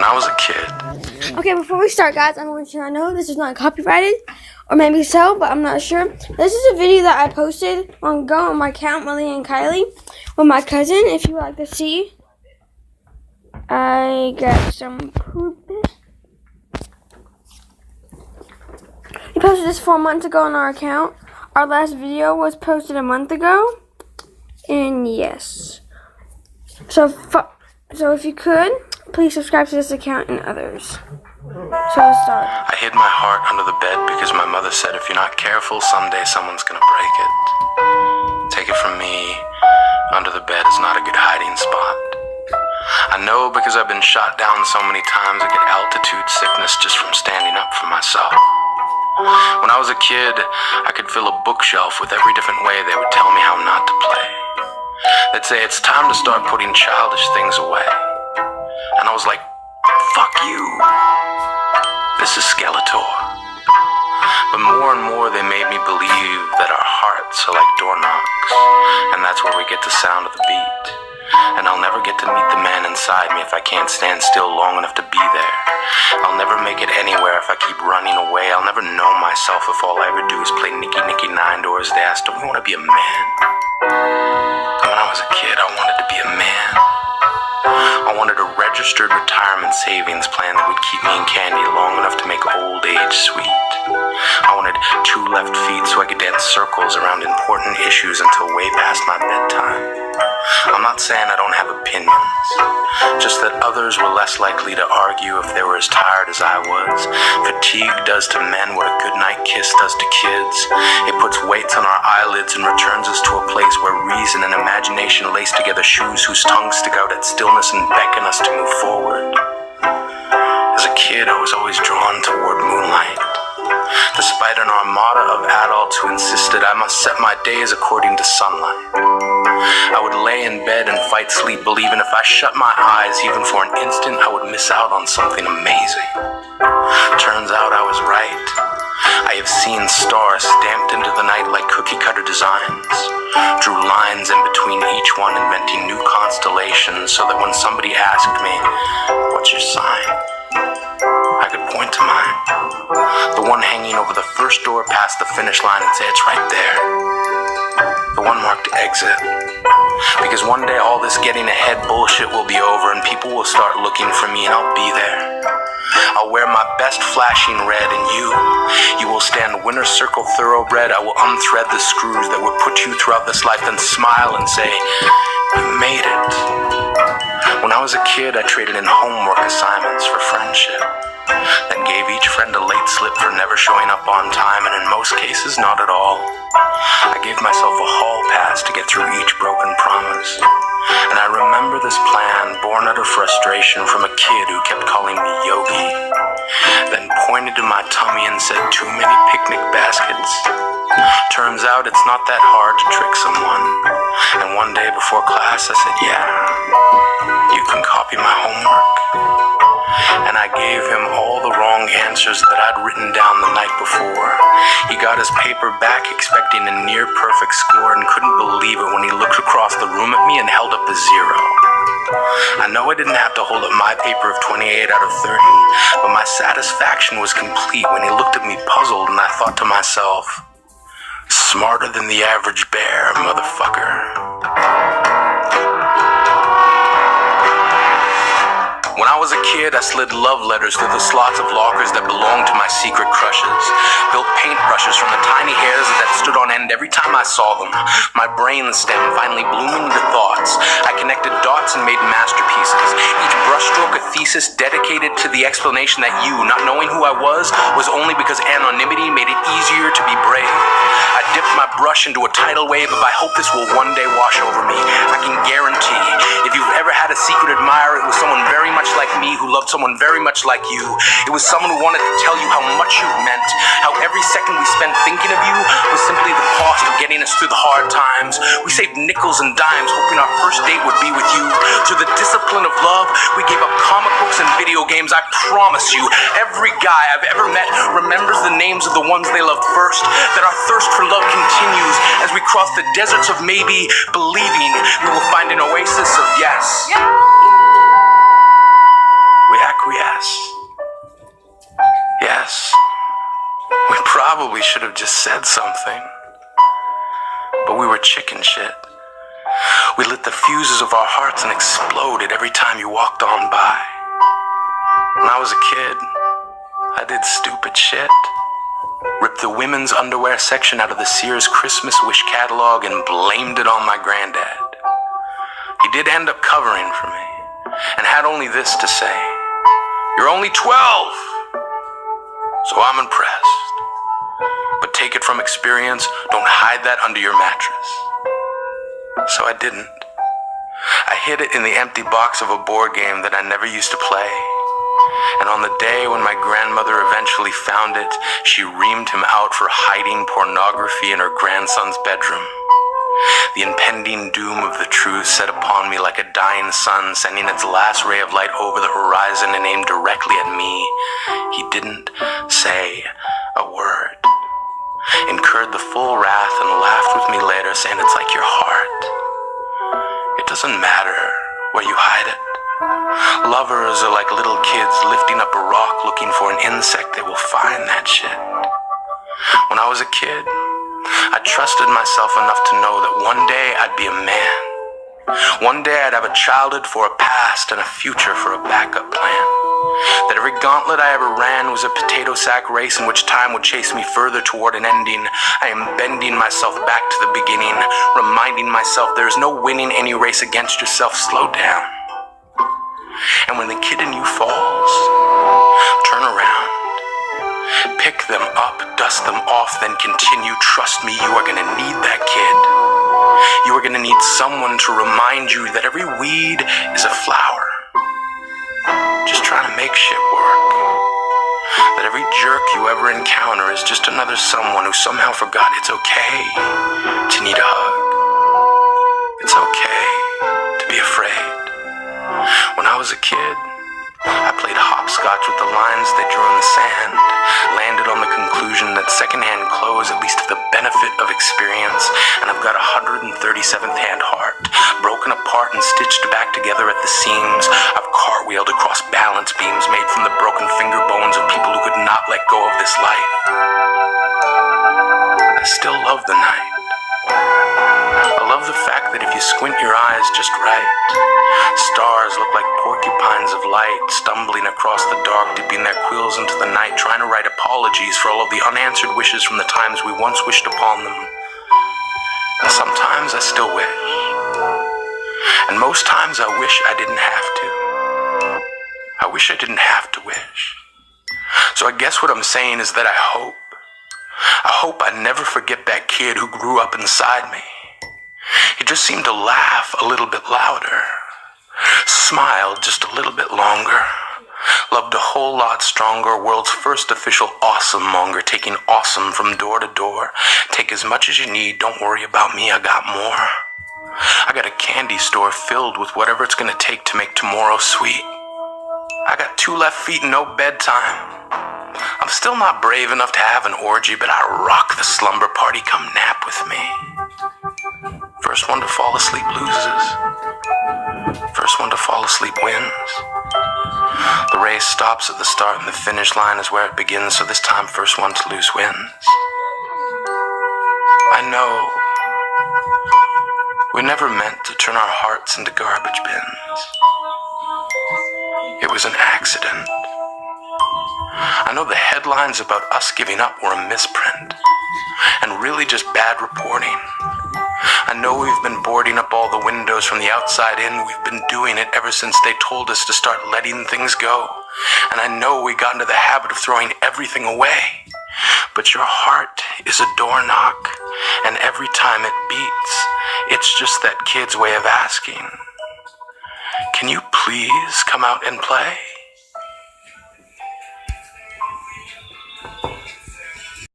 when I was a kid. Okay, before we start, guys, I want you to know this is not copyrighted, or maybe so, but I'm not sure. This is a video that I posted on my account, Millie and Kylie, with my cousin. If you would like to see, I got some poop. We posted this 4 months ago on our account. Our last video was posted a month ago, and yes. So if you could, please subscribe to this account and others. So let's start. I hid my heart under the bed because my mother said if you're not careful, someday someone's gonna break it. Take it from me, under the bed is not a good hiding spot. I know because I've been shot down so many times I get altitude sickness just from standing up for myself. When I was a kid, I could fill a bookshelf with every different way they would tell me how not to play. They'd say it's time to start putting childish things away. And I was like, fuck you. This is Skeletor. But more and more they made me believe that our hearts are like doorknobs, and that's where we get the sound of the beat. And I'll never get to meet the man inside me if I can't stand still long enough to be there. I'll never make it anywhere if I keep running away. I'll never know myself if all I ever do is play Nicky Nicky Nine Doors to Ask, don't you want to be a man? And when I was a kid, I wanted to be a man. I wanted a registered retirement savings plan that would keep me in candy long enough to make old age sweet. I wanted 2 left feet so I could dance circles around important issues until way past my bedtime. I'm not saying I don't have opinions, just that others were less likely to argue if they were as tired as I was. Fatigue does to men what a goodnight kiss does to kids. It puts weights on our eyelids and returns us to a place where reason and imagination lace together shoes whose tongues stick out at stillness and beckon us to move forward. As a kid, I was always drawn toward moonlight, despite an armada of adults who insisted I must set my days according to sunlight. I would lay in bed and fight sleep, believing if I shut my eyes even for an instant, I would miss out on something amazing. Turns out I was right. I have seen stars stamped into the night like cookie-cutter designs, drew lines in between each one, inventing new constellations so that when somebody asked me, "What's your sign?" I could point to mine, the one hanging over the first door past the finish line, and say it's right there, the one marked exit. Because one day all this getting ahead bullshit will be over and people will start looking for me and I'll be there. I'll wear my best flashing red and you will stand winner's circle thoroughbred. I will unthread the screws that would put you throughout this life, then smile and say, you made it. When I was a kid, I traded in homework assignments for friendship. Then gave each friend a late slip for never showing up on time, and in most cases, not at all. I gave myself a hall pass to get through each broken promise. And I remember this plan, born out of frustration from a kid who kept calling me Yogi, then pointed to my tummy and said, too many picnic baskets. Turns out it's not that hard to trick someone. And one day before class, I said, yeah, you can copy my homework. And I gave him all the wrong answers that I'd written down the night before. He got his paper back expecting a near perfect score and couldn't believe it when he looked across the room at me and held up a 0. I know I didn't have to hold up my paper of 28 out of 30, but my satisfaction was complete when he looked at me puzzled and I thought to myself, smarter than the average bear, motherfucker. When I was a kid, I slid love letters through the slots of lockers that belonged to my secret crushes. Built paintbrushes from the tiny hairs that stood on end every time I saw them. My brain stem finally blooming into thoughts. I connected dots and made masterpieces. Each brushstroke a thesis dedicated to the explanation that you, not knowing who I was only because anonymity made it easier to be brave. I dipped my brush into a tidal wave of I hope this will one day wash over me. I can guarantee, if you've ever had a secret admirer, it was someone very much like me who loved someone very much like you. It was someone who wanted to tell you how much you meant, how every second we spent thinking of you was simply the cost of getting us through the hard times. We saved nickels and dimes hoping our first date would be with you. Through the discipline of love, we gave up comic books and video games. I promise you, every guy I've ever met remembers the names of the ones they loved first, that our thirst for love continues as we cross the deserts of maybe, believing we will find an oasis of yes. We acquiesce. press. Yes, we probably should have just said something, but we were chicken shit. We lit the fuses of our hearts and exploded every time you walked on by. When I was a kid, I did stupid shit. Ripped the women's underwear section out of the Sears Christmas wish catalog and blamed it on my granddad. He did end up covering for me and had only this to say: "You're only 12, so I'm impressed. But take it from experience, don't hide that under your mattress." So I didn't. I hid it in the empty box of a board game that I never used to play. And on the day when my grandmother eventually found it, she reamed him out for hiding pornography in her grandson's bedroom. The impending doom of the truth set upon me like a dying sun, sending its last ray of light over the horizon and aimed directly at me. He didn't say a word. Incurred the full wrath and laughed with me later, saying it's like your heart. It doesn't matter where you hide it. Lovers are like little kids lifting up a rock looking for an insect. They will find that shit. When I was a kid, I trusted myself enough to know that one day I'd be a man. One day I'd have a childhood for a past and a future for a backup plan. That every gauntlet I ever ran was a potato sack race in which time would chase me further toward an ending. I am bending myself back to the beginning, reminding myself there is no winning any race against yourself. Slow down. And when the kid in you falls, turn around. Pick them up, dust them off, then continue. Trust me, you are gonna need that kid. You are gonna need someone to remind you that every weed is a flower, just trying to make shit work. That every jerk you ever encounter is just another someone who somehow forgot it's okay to need a hug. It's okay to be afraid. When I was a kid, I played hopscotch with the lines they drew in the sand, landed on the conclusion that secondhand clothes at least have the benefit of experience, and I've got a 137th hand heart, broken apart and stitched back together at the seams. I've cartwheeled across balance beams made from the broken finger bones of people who could not let go of this life. I still love the night. I love the fact that if you squint your eyes just right, stars look like porcupines of light stumbling across the dark, dipping their quills into the night, trying to write apologies for all of the unanswered wishes from the times we once wished upon them. And sometimes I still wish. And most times I wish I didn't have to. I wish I didn't have to wish. So I guess what I'm saying is that I hope I never forget that kid who grew up inside me. He just seemed to laugh a little bit louder, smiled just a little bit longer, loved a whole lot stronger, world's first official awesome monger, taking awesome from door to door. Take as much as you need, don't worry about me, I got more. I got a candy store filled with whatever it's gonna take to make tomorrow sweet. I got 2 left feet and no bedtime. I'm still not brave enough to have an orgy, but I rock the slumber party, come nap with me. First one to fall asleep loses. First one to fall asleep wins. The race stops at the start and the finish line is where it begins, so this time first one to lose wins. I know we never meant to turn our hearts into garbage bins. It was an accident. I know the headlines about us giving up were a misprint, and really just bad reporting. I know we've been boarding up all the windows from the outside in. We've been doing it ever since they told us to start letting things go. And I know we got into the habit of throwing everything away. But your heart is a door knock, and every time it beats, it's just that kid's way of asking, can you please come out and play?